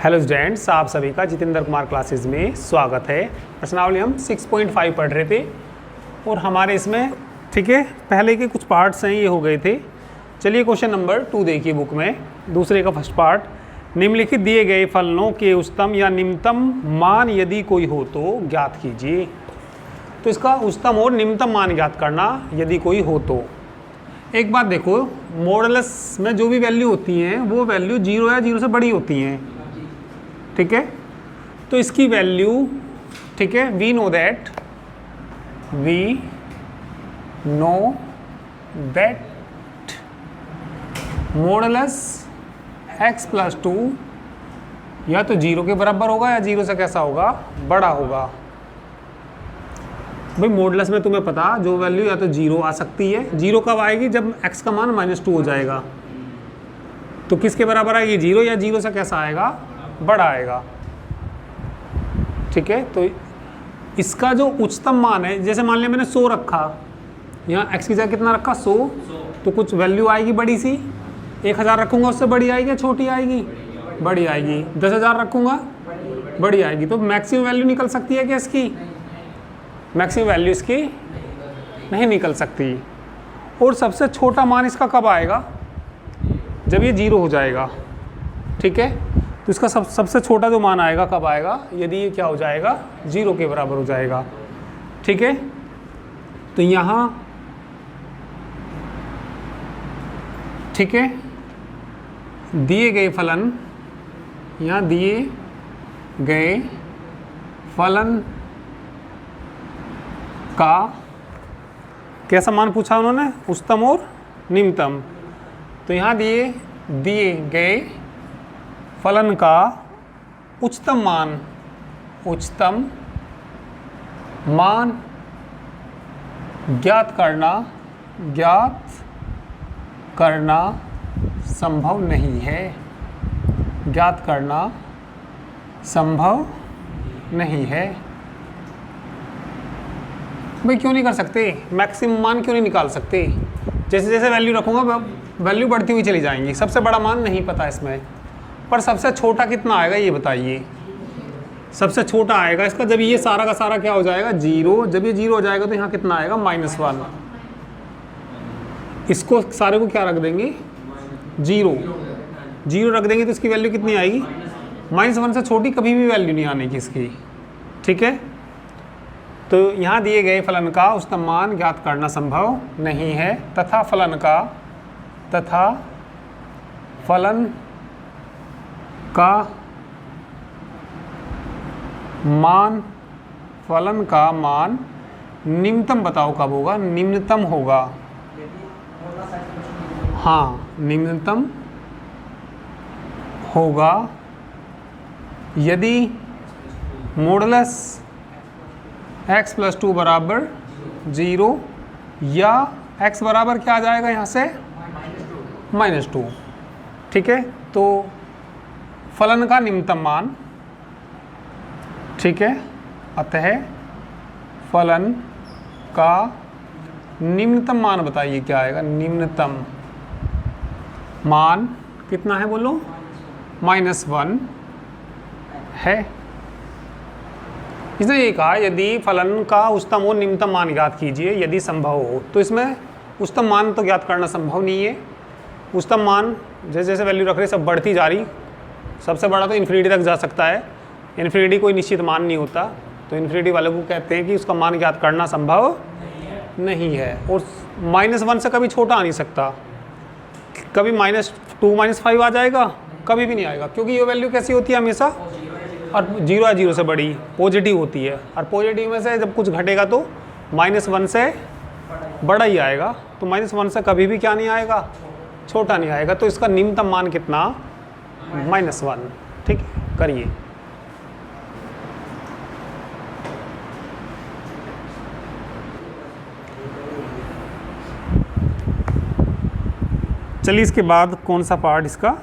Hello students, आप सभी का जितेंद्र कुमार क्लासेस में स्वागत है। प्रश्नावली हम 6.5 पढ़ रहे थे और हमारे इसमें ठीक है पहले के कुछ पार्ट्स हैं ये हो गए थे। चलिए क्वेश्चन नंबर 2 देखिए बुक में, दूसरे का फर्स्ट पार्ट। निम्नलिखित दिए गए फलनों के उच्चतम या निम्नतम मान यदि कोई हो तो ज्ञात कीजिए। तो इसका उच्चतम और निम्नतम मान ज्ञात करना यदि कोई हो तो। एक बात देखो, मॉडुलस में जो भी वैल्यू होती हैं वो वैल्यू 0 या 0 से बड़ी होती हैं, ठीक है। तो इसकी वैल्यू ठीक है, we know that modulus x plus 2 या तो 0 के बराबर होगा या 0 से कैसा होगा, बड़ा होगा। भाई मॉडुलस में तुम्हें पता जो वैल्यू या तो 0 आ सकती है। 0 कब आएगी, जब x का मान -2 हो जाएगा। तो किसके बराबर आएगी, 0 या 0 से कैसा आएगा, बड़ा आएगा, ठीक है। तो इसका जो उच्चतम मान है, जैसे मान लिया मैंने 100 रखा, यहाँ x की जगह कितना रखा 100, तो कुछ वैल्यू आएगी बड़ी सी। 1000 रखूँगा उससे बड़ी आएगी या छोटी आएगी, बड़ी आएगी। 10,000 रखूँगा बड़ी आएगी। तो मैक्सिमम वैल्यू निकल सकती है क्या इसकी, मैक्सिमम वैल्यू इसकी नहीं निकल सकती। और सबसे छोटा मान इसका कब आएगा, जब ये 0 हो जाएगा, ठीक है। तो इसका सबसे छोटा जो मान आएगा कब आएगा, यदि ये क्या हो जाएगा, 0 के बराबर हो जाएगा, ठीक है। तो यहाँ ठीक है दिए गए फलन, यहाँ दिए गए फलन का कैसा मान पूछा उन्होंने, उच्चतम और निम्नतम। तो यहाँ दिए गए फलन का उच्चतम मान ज्ञात करना संभव नहीं है, ज्ञात करना संभव नहीं है। भाई क्यों नहीं कर सकते, मैक्सिमम मान क्यों नहीं निकाल सकते। जैसे जैसे वैल्यू रखूँगा वैल्यू बढ़ती हुई चली जाएंगी। सबसे बड़ा मान नहीं पता इसमें, पर सबसे छोटा कितना आएगा ये बताइए। सबसे छोटा आएगा इसका जब ये सारा का सारा क्या हो जाएगा, 0। जब ये 0 हो जाएगा तो यहाँ कितना आएगा, -1। इसको सारे को क्या रख देंगे, 0 रख देंगे तो इसकी वैल्यू कितनी आएगी, -1 से छोटी कभी भी वैल्यू नहीं आने की इसकी, ठीक है। तो यहाँ दिए गए फलन का उच्चतम मान ज्ञात करना संभव नहीं है तथा फलन का मान निम्नतम बताओ कब होगा, निम्नतम होगा। हाँ, निम्नतम होगा यदि मॉडुलस x प्लस 2 बराबर 0 या x बराबर क्या आ जाएगा यहाँ से, -2, ठीक है। तो फलन का निम्नतम मान, ठीक है, अतः फलन का निम्नतम मान बताइए क्या आएगा। निम्नतम मान कितना है बोलो, -1 है। इसने ये कहा यदि फलन का उच्चतम और निम्नतम मान ज्ञात कीजिए यदि संभव हो। तो इसमें उच्चतम मान तो ज्ञात करना संभव नहीं है। उच्चतम मान जैसे जैसे वैल्यू रख रहे सब बढ़ती जा रही, सबसे बड़ा तो इन्फिनिटी तक जा सकता है। इन्फिनिटी कोई निश्चित मान नहीं होता, तो इन्फिनिटी वाले को कहते हैं कि उसका मान ज्ञात करना संभव नहीं है। और -1 से कभी छोटा आ नहीं सकता, कभी -2 -5 आ जाएगा, कभी भी नहीं आएगा, क्योंकि ये वैल्यू कैसी होती है हमेशा, और 0 या 0 से बड़ी पॉजिटिव होती है। और पॉजिटिव में से जब कुछ घटेगा तो -1 से बड़ा ही आएगा। तो -1 से कभी भी क्या नहीं आएगा, छोटा नहीं आएगा। तो इसका निम्नतम मान कितना, -1, ठीक है। करिए, चलिए इसके बाद कौन सा पार्ट, इसका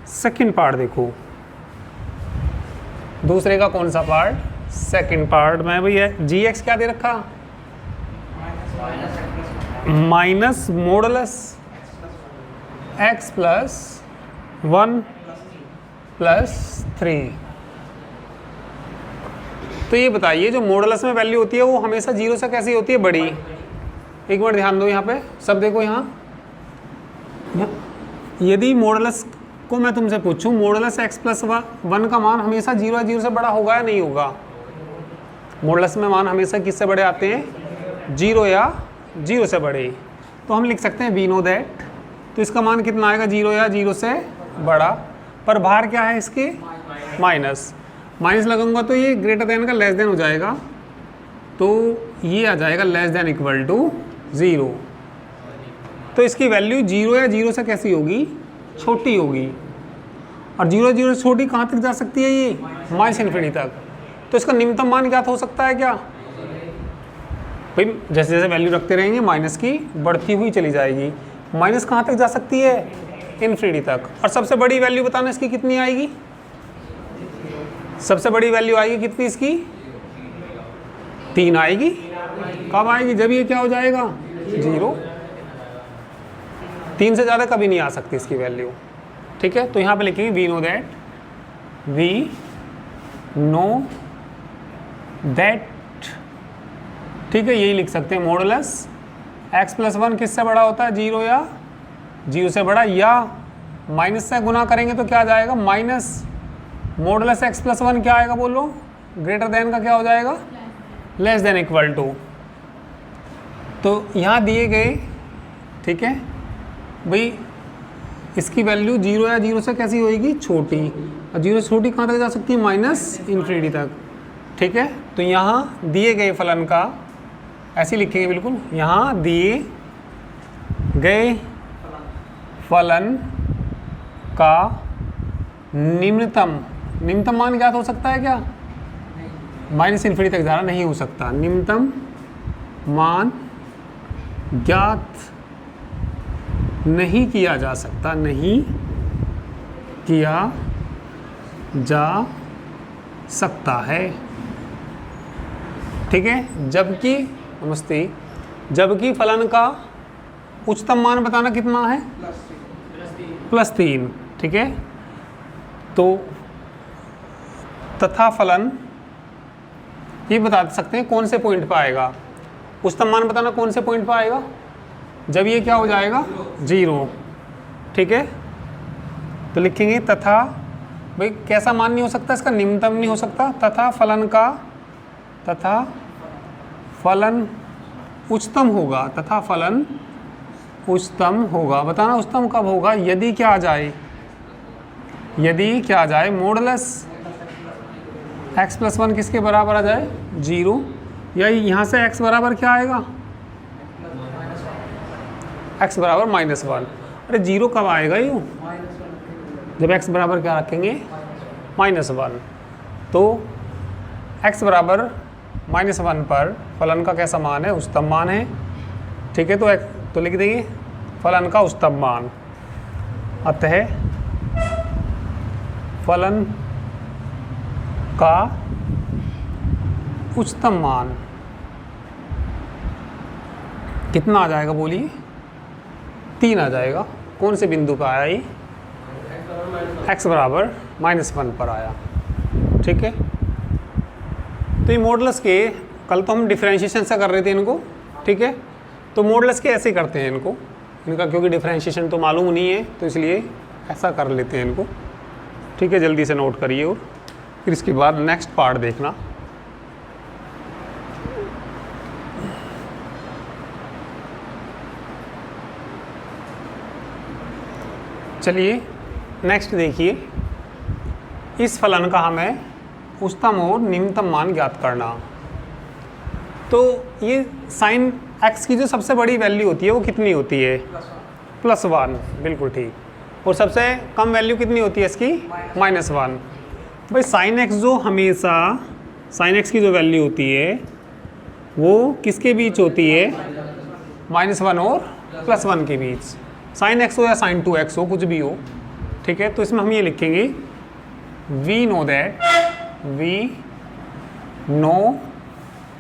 सेकंड पार्ट देखो। दूसरे का कौन सा पार्ट, सेकंड पार्ट में भैया gx क्या दे रखा, माइनस मॉडुलस x प्लस 1 +3। तो ये बताइए जो मॉडुलस में वैल्यू होती है वो हमेशा 0 से कैसी होती है, बड़ी। एक मिनट ध्यान दो यहाँ पे, सब देखो यहाँ। यदि मॉडुलस को मैं तुमसे पूछूं मॉडुलस x+1 का मान हमेशा 0 या 0 से बड़ा होगा या नहीं होगा? मॉडुलस में मान हमेशा किससे बड़े आते हैं, 0 या 0 से बड़े। तो हम लिख सकते हैं वी नो दैट, तो इसका मान कितना आएगा, 0 या 0 से बड़ा। पर बाहर क्या है इसके, माइनस लगाऊंगा तो ये ग्रेटर देन का लेस देन हो जाएगा, तो ये आ जाएगा लेस देन इक्वल टू 0। तो इसकी वैल्यू 0 या 0 से कैसी होगी, छोटी होगी। और 0 से छोटी कहाँ तक जा सकती है, ये -∞ तक। तो इसका निम्नतम मान क्या हो सकता है, क्या भाई जैसे जैसे वैल्यू रखते रहेंगे माइनस की बढ़ती हुई चली जाएगी। माइनस कहाँ तक जा सकती है, ∞ तक। और सबसे बड़ी वैल्यू बताना इसकी कितनी आएगी, सबसे बड़ी वैल्यू आएगी कितनी इसकी, 3 आएगी। कब आएगी, जब ये क्या हो जाएगा, 0। 3 से ज़्यादा कभी नहीं आ सकती इसकी वैल्यू, ठीक है। तो यहाँ पे लिखेंगे वी नो दैट, ठीक है, यही लिख सकते हैं। मॉडुलस x+1 किससे बड़ा होता है, 0 या 0 से बड़ा, या माइनस से गुना करेंगे तो क्या आ जाएगा, माइनस मॉडुलस x+1 क्या आएगा बोलो, ग्रेटर देन का क्या हो जाएगा, लेस देन इक्वल टू। तो यहाँ दिए गए, ठीक है भाई, इसकी वैल्यू 0 या 0 से कैसी होएगी, छोटी। और 0 से छोटी कहाँ तक जा सकती है, -∞ तक, ठीक है। तो यहाँ दिए गए फलन का ऐसे लिखेंगे बिल्कुल, यहाँ दिए गए फलन का निम्नतम मान ज्ञात हो सकता है क्या, -∞ तक जाना नहीं हो सकता। निम्नतम मान ज्ञात नहीं किया जा सकता, नहीं किया जा सकता है, ठीक है। जबकि फलन का उच्चतम मान बताना कितना है, +3, ठीक है। तो तथा फलन ये बता सकते हैं कौन से पॉइंट पर आएगा, उच्चतम मान बताना कौन से पॉइंट पर आएगा, जब ये क्या हो जाएगा, 0, ठीक है। तो लिखेंगे तथा, भाई कैसा मान नहीं हो सकता इसका, निम्नतम नहीं हो सकता। तथा फलन उच्चतम होगा, तथा फलन उच्चतम होगा। बताना उच्चतम कब होगा, यदि क्या आ जाए मॉडुलस x+1 किसके बराबर आ जाए, 0, या यहाँ से x बराबर क्या आएगा, x बराबर -1। अरे 0 कब आएगा, यूँ जब x बराबर क्या रखेंगे, -1। तो x बराबर -1 पर फलन का कैसा मान है, उच्चतम मान है, ठीक है। तो लिख देंगे फलन का उच्चतम मान। अतः फलन का उच्चतम मान कितना आ जाएगा बोलिए, 3 आ जाएगा। कौन से बिंदु पर आया ये, x बराबर -1 पर आया, ठीक है। तो ये मॉडुलस के, कल तो हम डिफरेंशिएशन से कर रहे थे इनको, ठीक है। तो मॉडुलस के ऐसे ही करते हैं इनका, क्योंकि डिफरेंशिएशन तो मालूम नहीं है तो इसलिए ऐसा कर लेते हैं इनको, ठीक है। जल्दी से नोट करिए और फिर इसके बाद नेक्स्ट पार्ट देखना। चलिए नेक्स्ट देखिए, इस फलन का हमें उच्चतम और निम्नतम मान ज्ञात करना। तो ये sin x की जो सबसे बड़ी वैल्यू होती है वो कितनी होती है, +1, बिल्कुल ठीक। और सबसे कम वैल्यू कितनी होती है इसकी, -1। भाई sin x जो हमेशा, sin x की जो वैल्यू होती है वो किसके बीच होती है, -1 और +1 के बीच। sin x हो या sin 2x हो, कुछ भी हो, ठीक है। तो इसमें हम ये लिखेंगे we know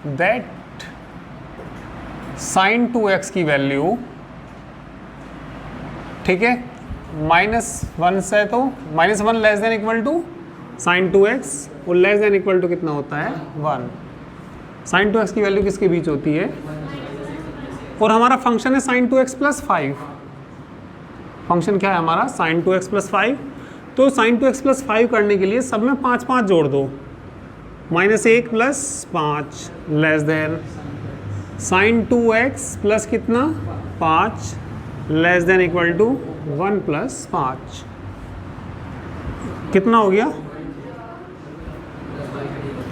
that sin 2x की वैल्यू, ठीक है, -1 से तो -1 less than equal to sin 2x और लेस देन इक्वल टू कितना होता है 1। sin 2x की वैल्यू किसके बीच होती है, और हमारा फंक्शन है sin 2x + 5। फंक्शन क्या है हमारा sin 2x + 5। तो sin 2x + 5 करने के लिए सब में 5 5 जोड़ दो, -1 + 5 less then sin 2x plus कितना 5 लेस देन इक्वल टू 1 + 5। कितना हो गया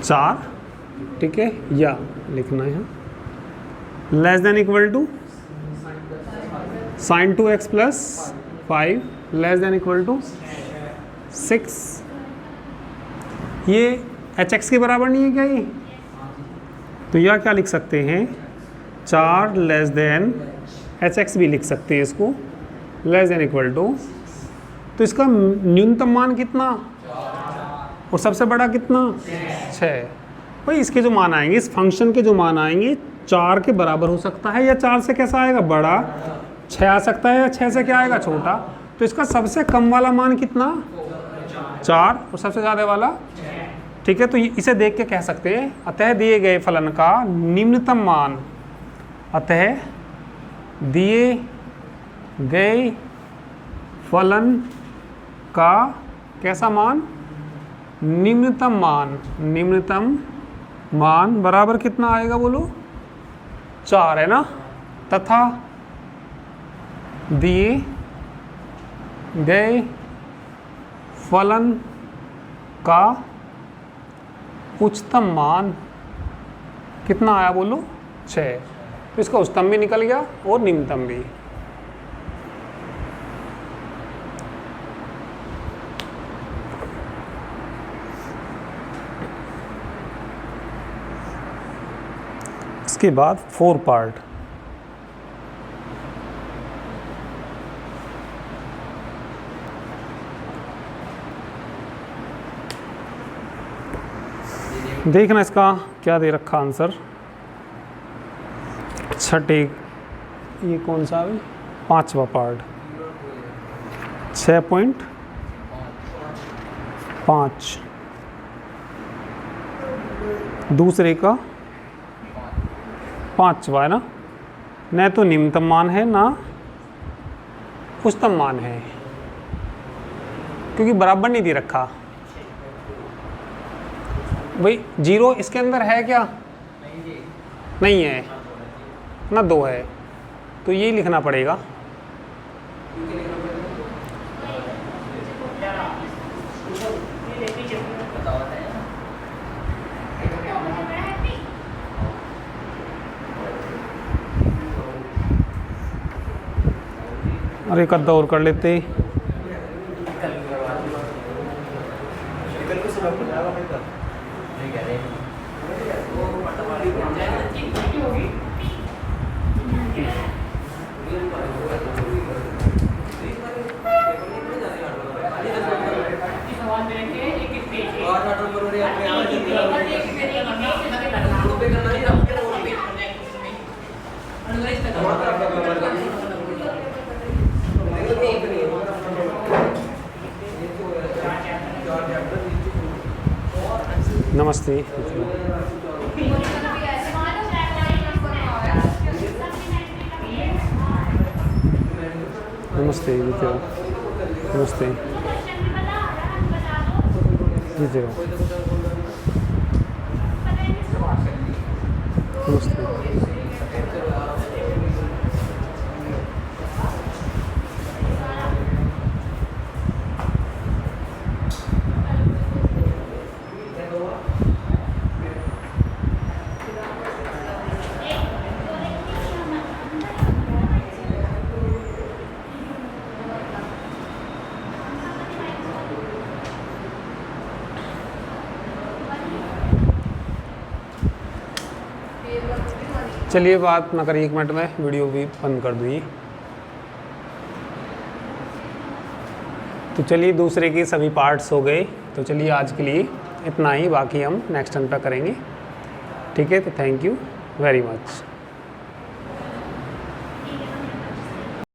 4, ठीक है, या लिखना है less than equal to sin 2x + 5 less than equal to 6। ये hx के बराबर नहीं है क्या ये, तो यह क्या लिख सकते हैं 4 लेस देन hx भी लिख सकते हैं इसको, लेस देन इक्वल टू, तो इसका न्यूनतम मान कितना और सबसे बड़ा कितना 6। भाई इसके जो मान आएंगे, इस फंक्शन के जो मान आएंगे 4 के बराबर हो सकता है, या 4 से कैसा आएगा बड़ा 6 आ सकता है, या 6 से क्या आएगा छोटा। तो इसका सबसे कम वाला मान कितना 4 और सबसे ज़्यादा वाला, ठीक है। तो इसे देख के कह सकते हैं अतः दिए गए फलन का निम्नतम मान, अतः दिए गए फलन का कैसा मान निम्नतम मान बराबर कितना आएगा बोलो 4 है ना, तथा दिए गए फलन का उच्चतम मान कितना आया बोलो 6। तो इसका उच्चतम भी निकल गया और निम्नतम भी। इसके बाद 4 पार्ट। देखना इसका क्या दे रखा आंसर। छठे ये कौन सा है 5वां पार्ट 6.5 दूसरे का 5वां है ना, न तो निम्नतम मान है ना उच्चतम मान है, क्योंकि बराबर नहीं दे रखा। भाई 0 इसके अंदर है क्या, नहीं है ना, 2 है, तो यही लिखना पड़ेगा। अरे एक अद्धा और कर लेते। नमस्ते। नमस्ते विजय। नमस्ते विजय। नमस्ते। चलिए बात ना करिए, 1 मिनट में वीडियो भी बंद कर दूँगी। तो चलिए दूसरे के सभी पार्ट्स हो गए, तो चलिए आज के लिए इतना ही, बाकी हम नेक्स्ट टाइम पर करेंगे, ठीक है। तो थैंक यू वेरी मच।